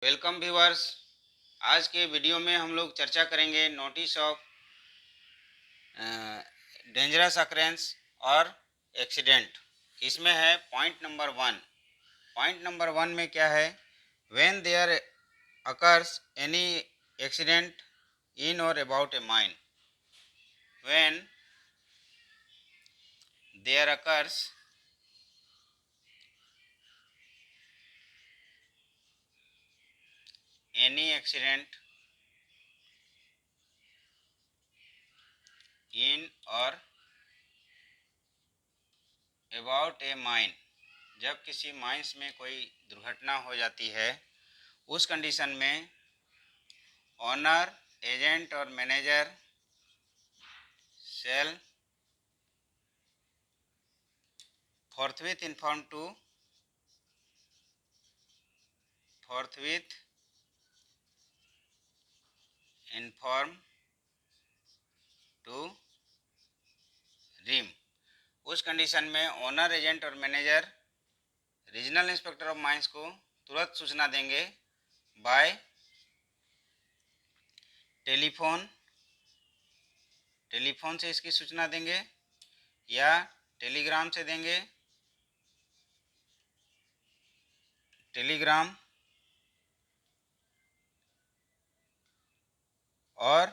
Welcome viewers. आज के video में हम लोग चर्चा करेंगे नोटिस ऑफ डेंजरस अकरेंस और एक्सीडेंट। इसमें है पॉइंट नंबर 1। पॉइंट नंबर 1 में क्या है? When there occurs any accident in or about a mine. When there occurs any accident in or about a mine, जब किसी माइंस में कोई दुर्घटना हो जाती है, उस कंडीशन में ओनर, एजेंट और manager shall forthwith inform to RIM। उस कंडीशन में ओनर, एजेंट और manager regional inspector of mines को तुरंत सूचना देंगे बाय टेलीफोन से इसकी सूचना देंगे या टेलीग्राम से देंगे। टेलीग्राम और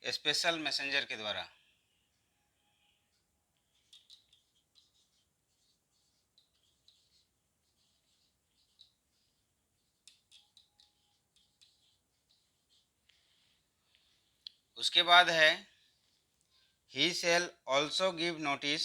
स्पेशल मैसेंजर के द्वारा। उसके बाद है he shall also give notice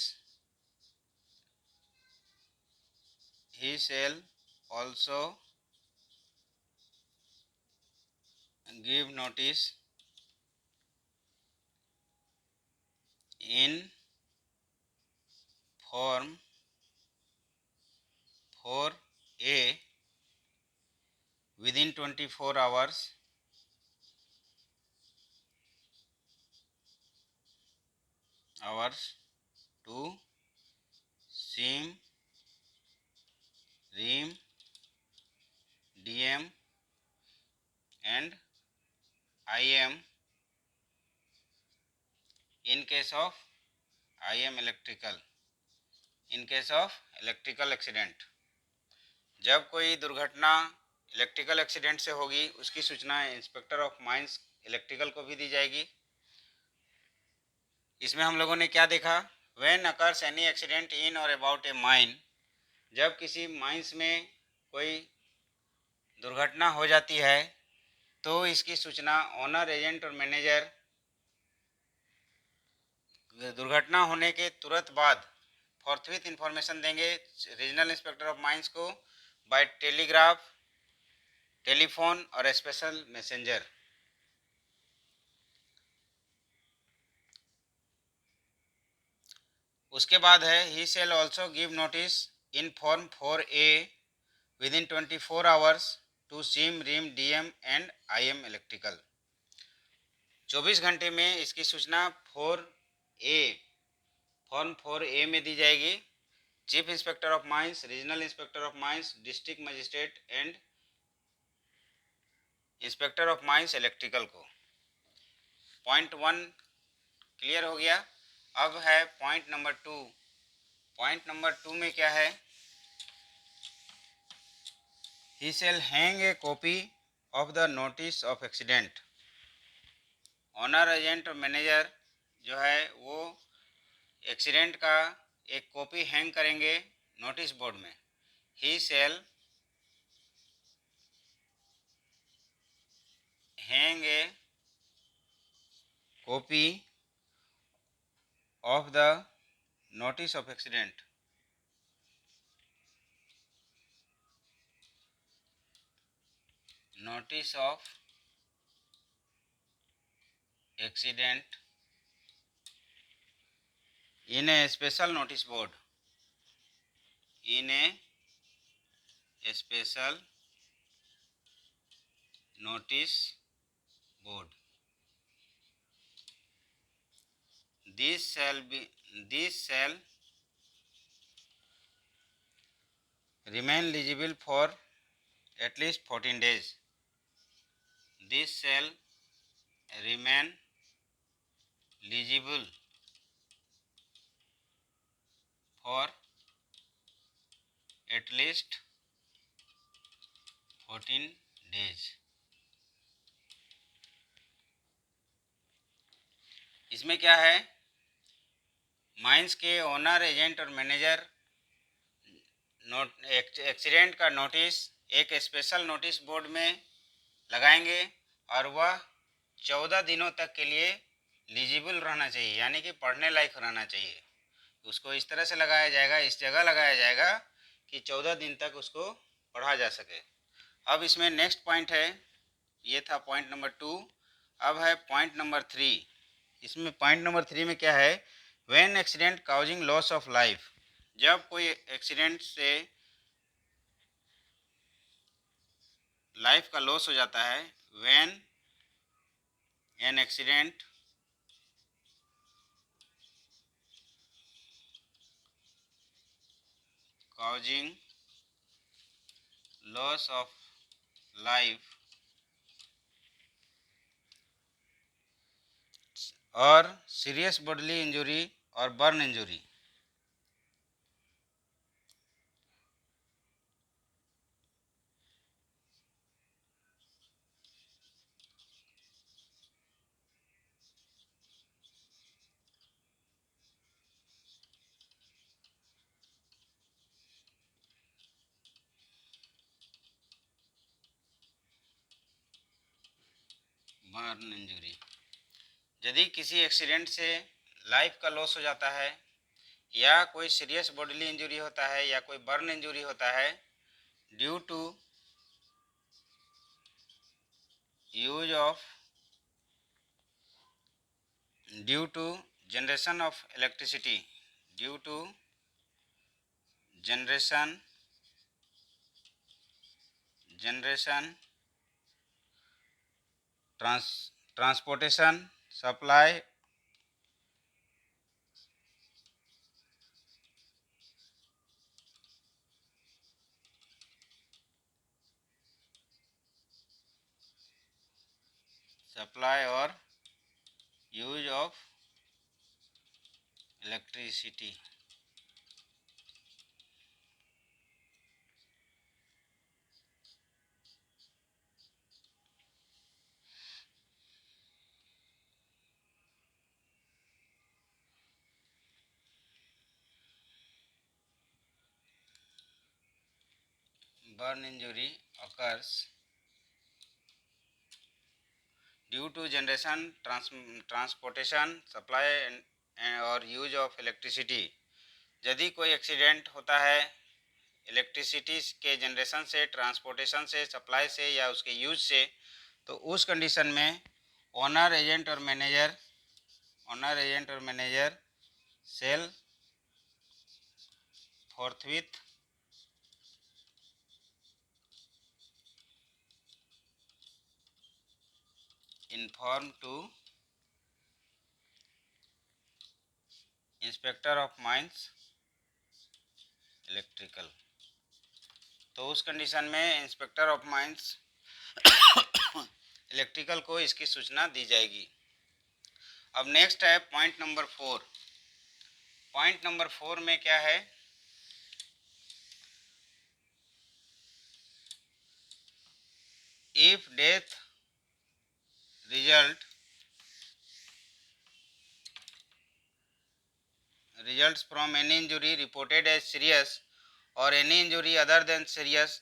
in form 4A within 24 hours to SIM, RIM, DM and IM in case of electrical accident। जब कोई दुर्घटना इलेक्ट्रिकल एक्सीडेंट से होगी, उसकी सूचना इंस्पेक्टर ऑफ माइंस इलेक्ट्रिकल को भी दी जाएगी। इसमें हम लोगों ने क्या देखा? When occurs any accident in or about a mine, जब किसी माइंस में कोई दुर्घटना हो जाती है तो इसकी सूचना ओनर, एजेंट और मैनेजर दुर्घटना होने के तुरंत बाद फॉरथ्विथ इंफॉर्मेशन देंगे रीजनल इंस्पेक्टर ऑफ माइंस को बाय टेलीग्राफ, टेलीफोन और स्पेशल मैसेंजर। उसके बाद है he shall also give notice in form 4A within 24 hours to CIM, RIM, DM and IM electrical. 24 घंटे में इसकी सूचना फॉर्म 4A में दी जाएगी। Chief inspector of mines, regional inspector of mines, district magistrate and inspector of mines electrical को। Point 1 clear हो गया। अब है पॉइंट नंबर 2। पॉइंट नंबर 2 में क्या है? He shall hang a copy of the notice of accident. Owner, agent और manager जो है वो एक्सीडेंट का एक कॉपी हैंग करेंगे नोटिस बोर्ड में। He shall hang a copy of the notice of accident. Notice of accident in a special notice board, in a special notice board। This shall remain legible for at least 14 days. This shall remain legible for at least 14 days. इसमें क्या है, mines के owner, agent और manager accident का notice एक special notice board में लगाएंगे और वह 14 दिनों तक के लिए लीजिबल रहना चाहिए, यानी कि पढ़ने लायक रहना चाहिए। उसको इस तरह से लगाया जाएगा, इस जगह लगाया जाएगा कि 14 दिन तक उसको पढ़ा जा सके। अब इसमें नेक्स्ट पॉइंट है, ये था पॉइंट नंबर 2। अब है पॉइंट नंबर 3। इसमें पॉइंट नंबर 3 में क्या है, when accident causing loss of life, जब कोई एक्सीडेंट से लाइफ का लॉस हो जाता है, when an accident causing loss of life और सीरियस बॉडीली इंजरी और बर्न इंजरी, बर्न इंजरी, यदि किसी एक्सीडेंट से लाइफ का लॉस हो जाता है या कोई सीरियस बॉडीली इंजरी होता है या कोई बर्न इंजरी होता है due to use of due to generation of electricity, due to generation transportation supply और use of electricity, burn injury occurs due to generation, transportation, supply और यूज ऑफ इलेक्ट्रिसिटी। यदि कोई एक्सीडेंट होता है electricity के generation से, transportation से, supply से या उसके यूज से, तो उस कंडीशन में ओनर, एजेंट और manager shall forthwith inform to inspector of mines electrical. तो उस कंडीशन में इंस्पेक्टर ऑफ माइंस इलेक्ट्रिकल को इसकी सूचना दी जाएगी। अब नेक्स्ट है पॉइंट नंबर 4। पॉइंट नंबर 4 में क्या है, if death results from any injury reported as serious or any injury other than serious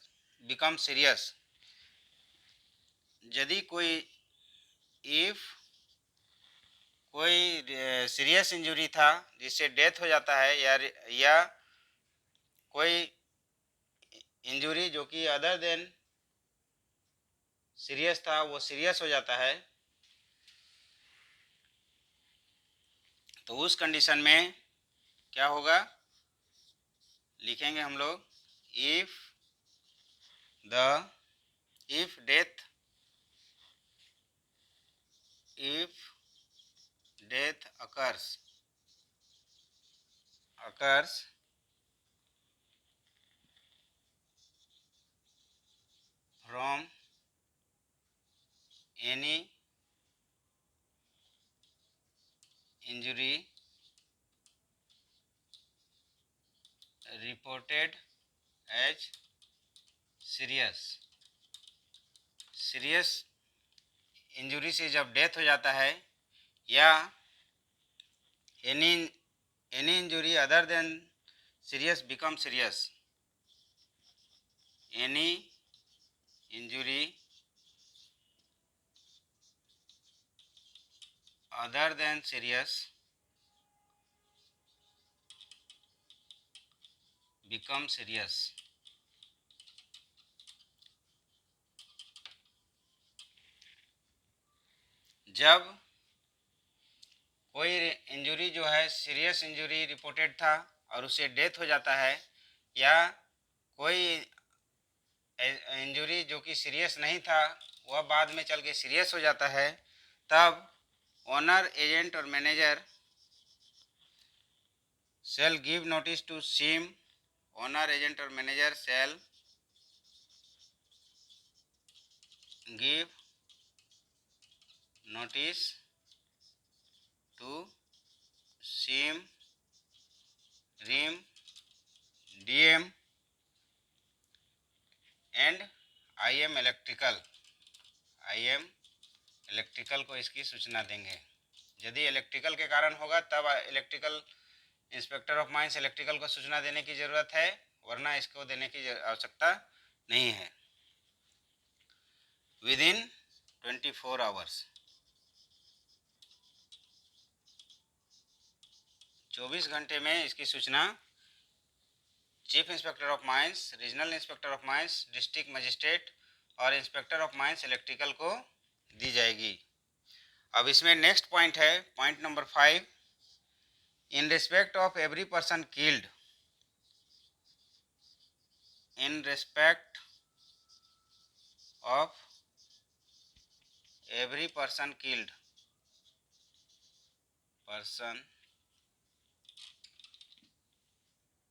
becomes serious, यदि कोई सीरियस इंजरी था जिससे डेथ हो जाता है या कोई इंजरी जो कि अदर देन सीरियस था वो सीरियस हो जाता है, तो उस कंडीशन में क्या होगा, लिखेंगे हम लोग, if death occurs any injury reported as serious. Serious injury से जब डेथ हो जाता है या any injury other than serious become serious, any injury other than serious become serious. जब कोई इंजुरी जो है सीरियस इंजुरी रिपोर्टेड था और उसे डेथ हो जाता है, या कोई इंजुरी जो कि सीरियस नहीं था वह बाद में चल के सीरियस हो जाता है, तब ओनर, एजेंट और manager shall give notice to SIM, owner, agent और manager shall give notice to SIM, RIM, DM and IM electrical को इसकी सूचना देंगे। यदि इलेक्ट्रिकल के कारण होगा तब electrical inspector of mines electrical को सूचना देने की ज़रूरत है, वरना इसको देने की आवश्यकता नहीं है। विदिन 24 आवर्स, 24 घंटे में इसकी सूचना chief inspector of mines, regional inspector of mines, district magistrate और इंस्पेक्टर ऑफ माइंस इलेक्ट्रिकल को दी जाएगी। अब इसमें नेक्स्ट पॉइंट है, point number 5, in respect of every person killed, in respect of every person killed,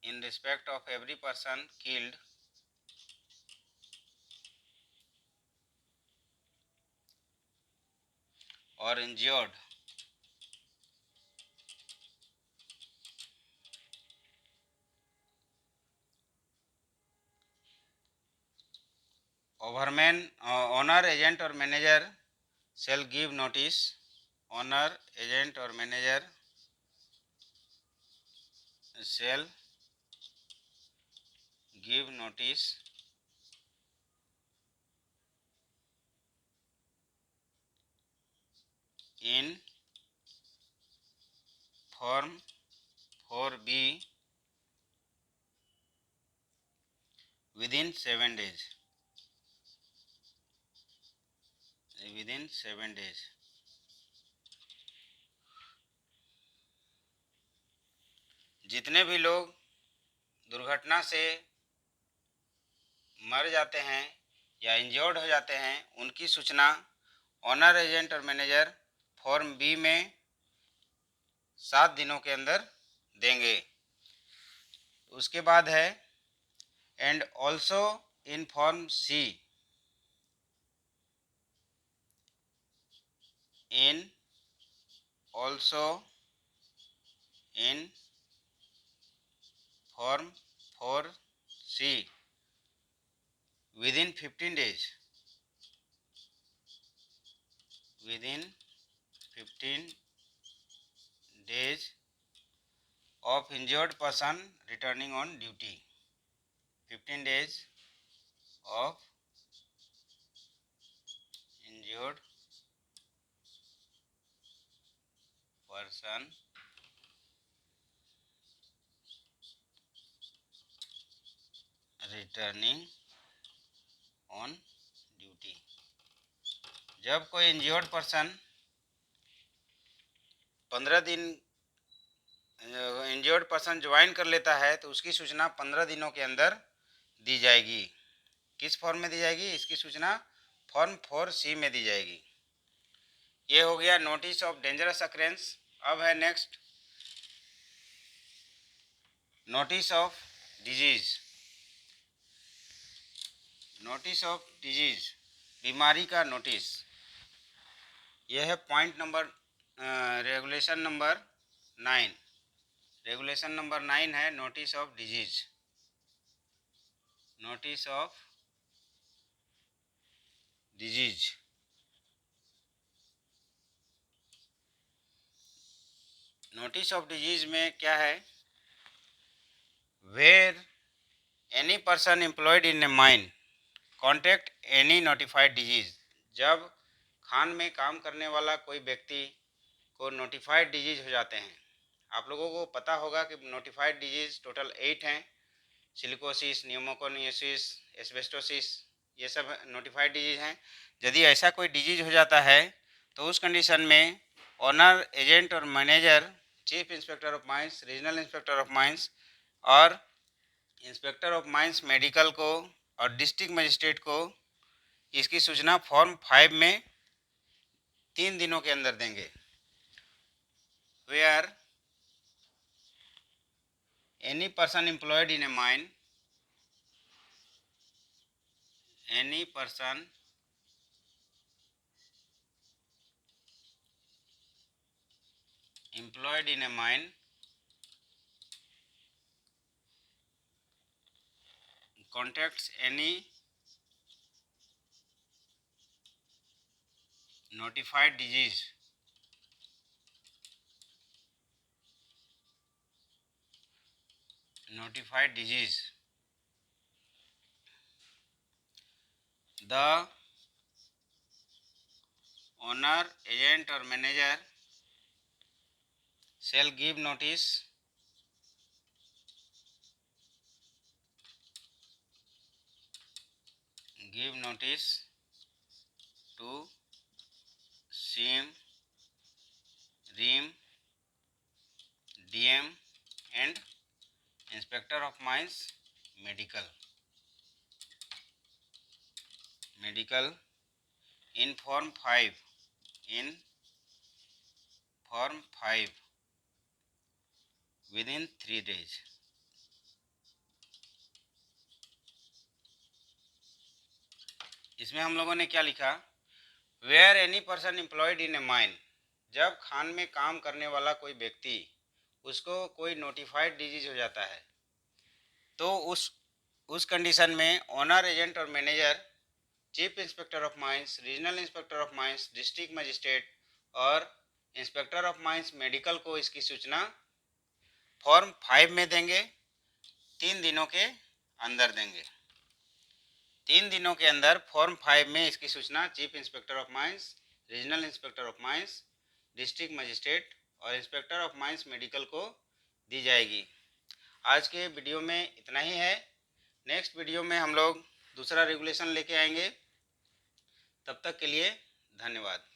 in respect of every person killed or injured overman, owner, agent or manager shall give notice, owner, agent or manager shall give notice in form 4B within 7 days, within 7 days। जितने भी लोग दुर्घटना से मर जाते हैं या injured हो जाते हैं उनकी सूचना ऑनर, एजेंट और मैनेजर फॉर्म बी में 7 दिनों के अंदर देंगे। उसके बाद है and also in form C, in also in form 4C within 15 days, within 15 days of injured person returning on duty, 15 days of injured person returning on duty. जब कोई इंजर्ड पर्सन 15 दिन इंजर्ड पर्सन ज्वाइन कर लेता है तो उसकी सूचना 15 दिनों के अंदर दी जाएगी। किस फॉर्म में दी जाएगी? इसकी सूचना फॉर्म 4C में दी जाएगी। ये हो गया नोटिस ऑफ डेंजरस अक्रेंस। अब है next notice of disease. Notice of disease, बीमारी का नोटिस। यह है point number regulation number 9। Regulation number 9 है notice of disease. Notice of disease. Notice of disease में क्या है, where any person employed in a mine contact any notified disease. जब खान में काम करने वाला कोई व्यक्ति को नोटिफाइड डिजीज हो जाते हैं। आप लोगों को पता होगा कि नोटिफाइड डिजीज टोटल 8 हैं। सिलिकोसिस, न्यूमोकोनियोसिस, एस्बेस्टोसिस, ये सब नोटिफाइड डिजीज हैं। यदि ऐसा कोई डिजीज हो जाता है तो उस कंडीशन में ऑनर, एजेंट और manager, chief inspector of mines, regional inspector of mines और इंस्पेक्टर ऑफ माइंस मेडिकल को और डिस्ट्रिक्ट मजिस्ट्रेट को इसकी सूचना फॉर्म 5 में 3 दिनों के अंदर देंगे। Where any person employed in a mine, any person employed in a mine contacts any notified disease the owner, agent or manager shall give notice to CM, RIM, DM and Inspector of Mines Medical in Form 5 within 3 days। इसमें हम लोगों ने क्या लिखा, where any person employed in a mine, जब खान में काम करने वाला कोई व्यक्ति उसको कोई नोटिफाइड डिजीज हो जाता है तो उस कंडीशन में ऑनर, एजेंट और manager, chief inspector of mines, regional inspector of mines, district magistrate और इंस्पेक्टर ऑफ माइंस मेडिकल को इसकी सूचना फॉर्म 5 में देंगे, 3 दिनों के अंदर देंगे। 3 दिनों के अंदर फॉर्म 5 में इसकी सूचना chief inspector of mines, regional inspector of mines, district magistrate और इंस्पेक्टर ऑफ माइंस मेडिकल को दी जाएगी। आज के वीडियो में इतना ही है। नेक्स्ट वीडियो में हम लोग दूसरा रेगुलेशन लेके आएंगे। तब तक के लिए धन्यवाद।